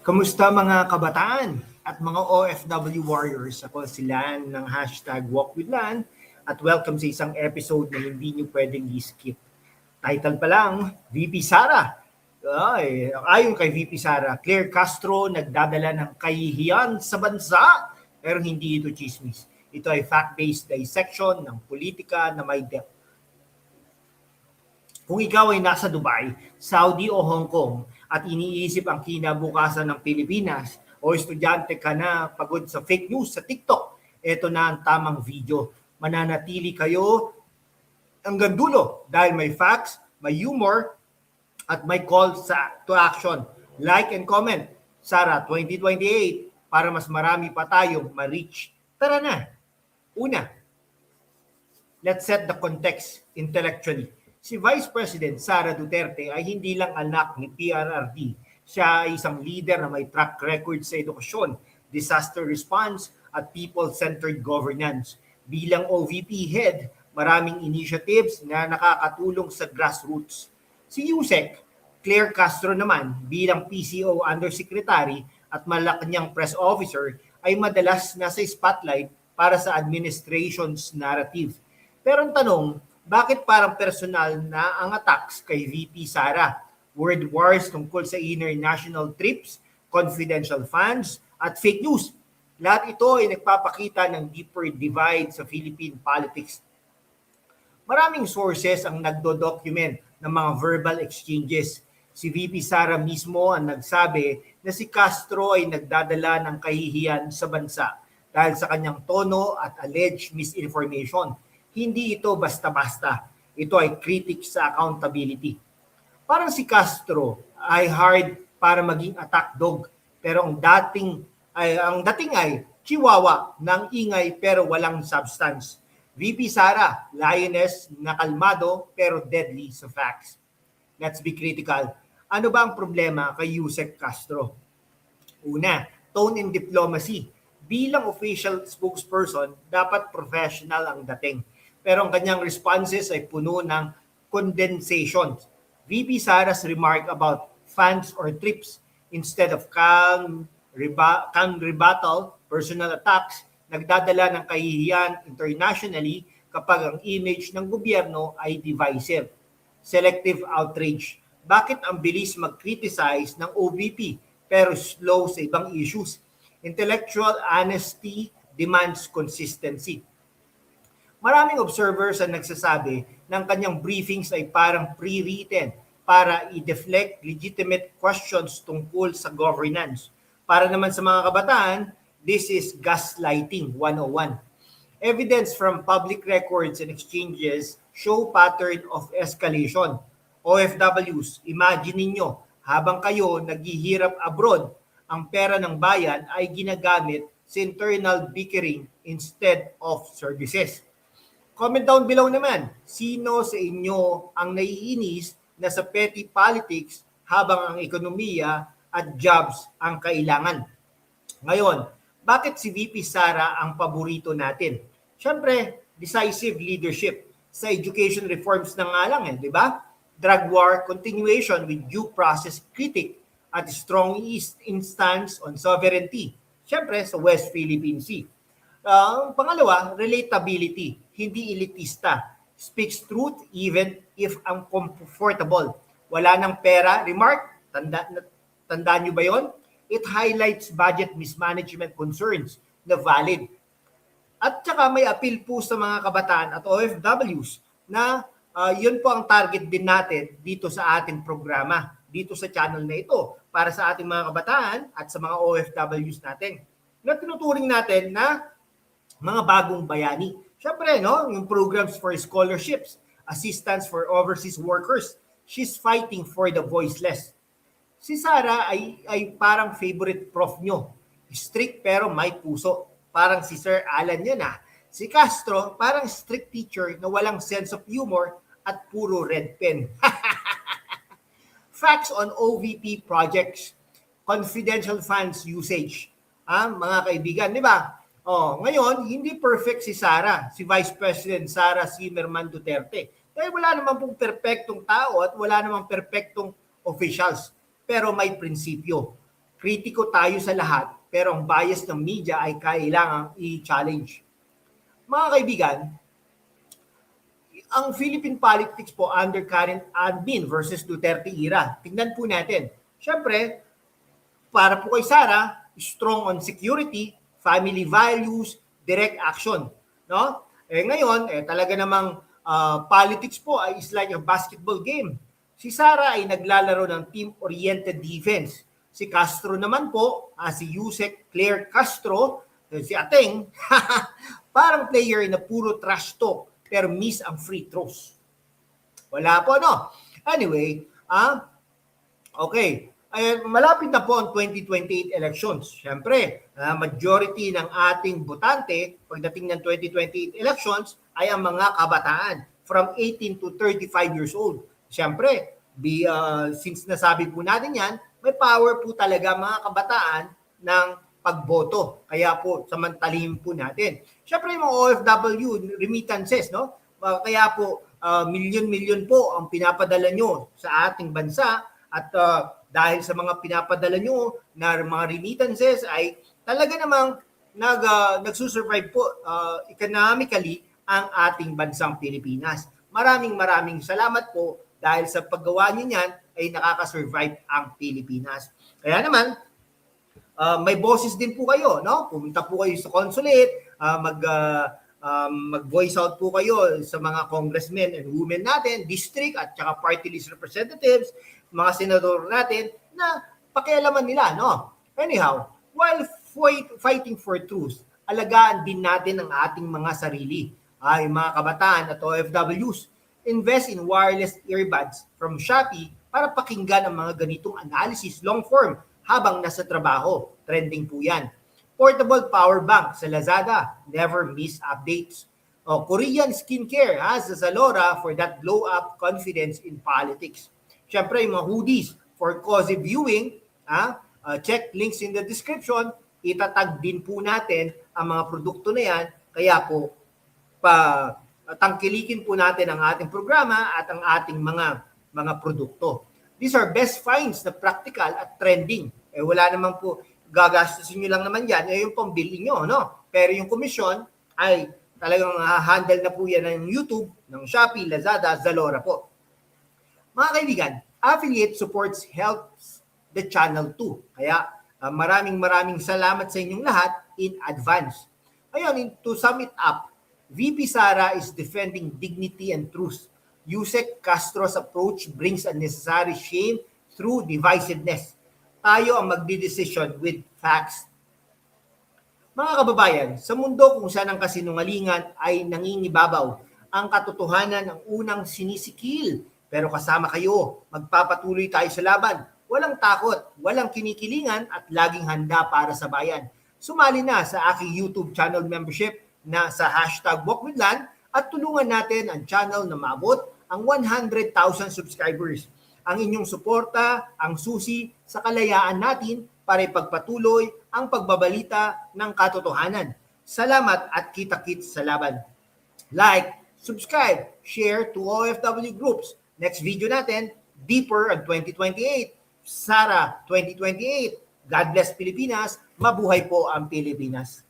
Kamusta mga kabataan at mga OFW warriors? Ako si Lan ng hashtag Walk with Lan at welcome sa isang episode na hindi nyo pwedeng i-skip. Title pa lang, VP Sara. Ayon kay VP Sara, Claire Castro nagdadala ng kahihiyan sa bansa, pero hindi ito chismis. Ito ay fact-based dissection ng politika na may depth. Kung ikaw ay nasa Dubai, Saudi o Hong Kong at iniisip ang kinabukasan ng Pilipinas o estudyante ka na pagod sa fake news sa TikTok, ito na ang tamang video. Mananatili kayo hanggang dulo dahil may facts, may humor, at may call to action. Like and comment, Sara 2028, para mas marami pa tayong ma-reach. Tara na! Una, let's set the context intellectually. Si Vice President Sara Duterte ay hindi lang anak ni PRRD. Siya ay isang leader na may track record sa edukasyon, disaster response, at people-centered governance. Bilang OVP head, maraming initiatives na nakakatulong sa grassroots. Si Yusek Claire Castro naman, bilang PCO Undersecretary at Malacanang Press Officer, ay madalas nasa spotlight para sa administration's narrative. Pero ang tanong, bakit parang personal na ang attacks kay VP Sara? Word wars tungkol sa international trips, confidential funds, at fake news. Lahat ito ay nagpapakita ng deeper divide sa Philippine politics. Maraming sources ang nagdo-document ng mga verbal exchanges. Si VP Sara mismo ang nagsabi na si Castro ay nagdadala ng kahihiyan sa bansa dahil sa kanyang tono at alleged misinformation. Hindi ito basta-basta. Ito ay critic sa accountability. Parang si Castro ay hard para maging attack dog, pero ang dating ay chihuahua ng ingay pero walang substance. VP Sara, lioness na kalmado pero deadly sa facts. Let's be critical. Ano ba ang problema kay Yusek Castro? Una, tone and diplomacy. Bilang official spokesperson, dapat professional ang dating. Pero ang kanyang responses ay puno ng condensation. VP Sara's remark about funds or trips, instead of calm rebuttal, personal attacks, nagdadala ng kahihiyan internationally kapag ang image ng gobyerno ay divisive. Selective outrage. Bakit ang bilis mag-criticize ng OVP pero slow sa ibang issues? Intellectual honesty demands consistency. Maraming observers ang nagsasabi ng kanyang briefings ay parang pre-written para i-deflect legitimate questions tungkol sa governance. Para naman sa mga kabataan, this is gaslighting 101. Evidence from public records and exchanges show pattern of escalation. OFWs, imagine ninyo, habang kayo naghihirap abroad, ang pera ng bayan ay ginagamit sa internal bickering instead of services. Comment down below naman, sino sa inyo ang naiinis na sa petty politics habang ang ekonomiya at jobs ang kailangan? Ngayon, bakit si VP Sara ang paborito natin? Siyempre, decisive leadership. Sa education reforms na nga lang, di ba? Drug war continuation with due process critic at strong instance on sovereignty. Siyempre, sa West Philippine Sea. Pangalawa, relatability, hindi elitista. Speaks truth even if uncomfortable. Wala ng pera, remark, tandaan nyo ba yon? It highlights budget mismanagement concerns na valid. At saka may appeal po sa mga kabataan at OFWs na yun po ang target din natin dito sa ating programa, dito sa channel na ito, para sa ating mga kabataan at sa mga OFWs natin. Na tinuturing natin na mga bagong bayani. Siyempre, no, yung programs for scholarships, assistance for overseas workers, she's fighting for the voiceless. Si Sara ay parang favorite prof nyo. Strict pero may puso. Parang si Sir Alan yan ah. Si Castro, parang strict teacher na walang sense of humor at puro red pen. Facts on OVP projects, confidential funds usage. Mga kaibigan, di ba? Ngayon, hindi perfect si Sara, si Vice President Sara Zimmerman Duterte. Dahil wala naman pong perpektong tao at wala namang perpektong officials. Pero may prinsipyo. kritiko tayo sa lahat, pero ang bias ng media ay kailangang i-challenge. Mga kaibigan, ang Philippine politics po under current admin versus Duterte era. Tingnan po natin. Siyempre, para po kay Sara, strong on security, family values, direct action. No? Ngayon, talaga namang politics po ay is like a basketball game. Si Sara ay naglalaro ng team-oriented defense. Si Castro naman po, si Yusek Claire Castro, si Ateng, parang player na puro trash talk pero miss ang free throws. Wala po, no? Anyway, okay. Malapit na po ang 2028 elections. Siyempre, majority ng ating botante pagdating ng 2028 elections ay ang mga kabataan from 18 to 35 years old. Siyempre, since nasabi po natin yan, may power po talaga mga kabataan ng pagboto. Kaya po, samantalin po natin. Siyempre, yung mga OFW, remittances, no? Kaya po, milyon-milyon po ang pinapadala nyo sa ating bansa at dahil sa mga pinapadala nyo na mga remittances ay talaga namang nagsusurvive po economically ang ating bansang Pilipinas. Maraming salamat po dahil sa paggawa nyo niyan ay nakaka-survive ang Pilipinas. Kaya naman, may boses din po kayo, no? Pumunta po kayo sa consulate, mag-voice out po kayo sa mga congressmen and women natin, district at saka party list representatives, mga senador natin na pakialaman nila, no? Anyhow, while fighting for truth, alagaan din natin ang ating mga sarili. Mga kabataan at OFWs, invest in wireless earbuds from Shopee para pakinggan ang mga ganitong analysis long form habang nasa trabaho. Trending po yan. Portable power bank sa Lazada, never miss updates. Korean skincare sa Zalora for that glow up confidence in politics. Siyempre, yung mga hoodies for cozy viewing, check links in the description, itatag din po natin ang mga produkto na yan, kaya po, tangkilikin po natin ang ating programa at ang ating mga produkto. These are best finds na practical at trending. Wala naman po, gagastusin nyo lang naman yan, yung pambili nyo, no? Pero yung commission ay talagang handle na po yan ng YouTube, ng Shopee, Lazada, Zalora po. Mga kaibigan, affiliate supports helps the channel too. Kaya maraming salamat sa inyong lahat in advance. Ngayon, to sum it up, VP Sara is defending dignity and truth. Yusek Castro's approach brings unnecessary shame through divisiveness. Tayo ang magdidesisyon with facts. Mga kababayan, sa mundo kung saan ang kasinungalingan ay nangingibabaw, ang katotohanan ang unang sinisikil. Pero kasama kayo, magpapatuloy tayo sa laban. Walang takot, walang kinikilingan at laging handa para sa bayan. Sumali na sa aking YouTube channel membership na sa #WalkWithLan at tulungan natin ang channel na maabot ang 100,000 subscribers. Ang inyong suporta, ang susi sa kalayaan natin para ipagpatuloy ang pagbabalita ng katotohanan. Salamat at kita-kits sa laban. Like, subscribe, share to OFW groups. Next video natin, deeper on 2028. Sara 2028. God bless Pilipinas. Mabuhay po ang Pilipinas.